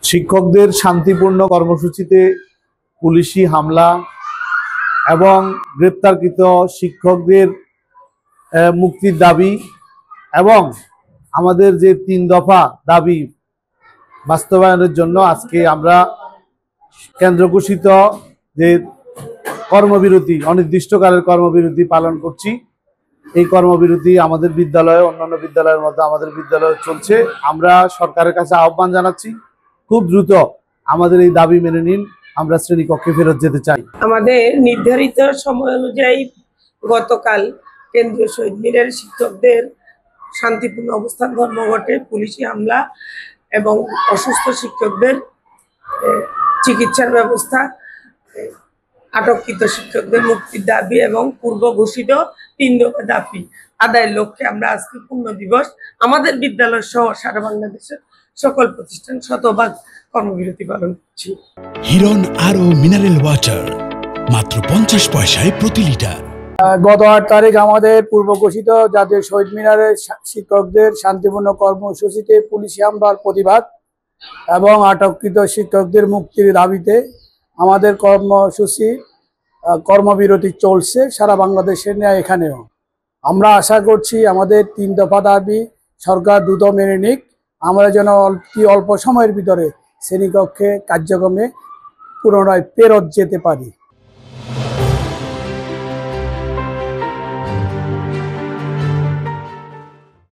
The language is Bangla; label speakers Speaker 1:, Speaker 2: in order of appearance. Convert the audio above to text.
Speaker 1: শিক্ষকদের শান্তিপূর্ণ কর্মসূচিতে পুলিশি হামলা এবং গ্রেপ্তারকৃত শিক্ষকদের মুক্তির দাবি এবং আমাদের যে 3 দফা দাবি বাস্তবায়নের জন্য আজকে আমরা কেন্দ্র ঘোষিত যে কর্মবিরতি, অনির্দিষ্টকালের কর্মবিরতি পালন করছি। এই কর্মবিরতি আমাদের বিদ্যালয়ে, অন্যান্য বিদ্যালয়ের মধ্যে আমাদের বিদ্যালয়ে চলছে। আমরা সরকারের কাছে আহ্বান জানাচ্ছি, খুব দ্রুত আমাদের এই দাবি মেনে নিন, আমরা শ্রেণীকক্ষে ফেরত যেতে চাই।
Speaker 2: আমাদের নির্ধারিত সময় অনুযায়ী গতকাল কেন্দ্রীয় শহীদ মিনারে শিক্ষকদের শান্তিপূর্ণ অবস্থান ধর্মঘটে পুলিশি হামলা এবং অসুস্থ শিক্ষকদের চিকিৎসার ব্যবস্থা, আটককৃত শিক্ষকদের মুক্তির দাবি এবং পূর্ব ঘোষিত 3 দফা দাবি আদায়ের লক্ষ্যে আমরা আজকে পূর্ণ দিবস আমাদের বিদ্যালয় সহ সারা বাংলাদেশের সকল প্রতিষ্ঠান শতভাগ কর্মবিরতি পালন করছি।
Speaker 3: হিরন আরও মিনারেল ওয়াটার মাত্র 50 পয়সায় প্রতি লিটার।
Speaker 4: গত 8 তারিখ আমাদের পূর্ব ঘোষিত জাতীয় শহীদ মিনারের শিক্ষকদের শান্তিপূর্ণ কর্মসূচিতে পুলিশি হামলার প্রতিবাদ এবং আটককৃত শিক্ষকদের মুক্তির দাবিতে আমাদের কর্মবিরতি চলছে সারা বাংলাদেশের ন্যায় এখানেও। আমরা আশা করছি আমাদের 3 দফা দাবি সরকার দ্রুত মেনে নিক, আমরা যেন অল্প সময়ের ভিতরে শ্রেণীকক্ষে কার্যক্রমে পুনরায় ফেরত যেতে পারি।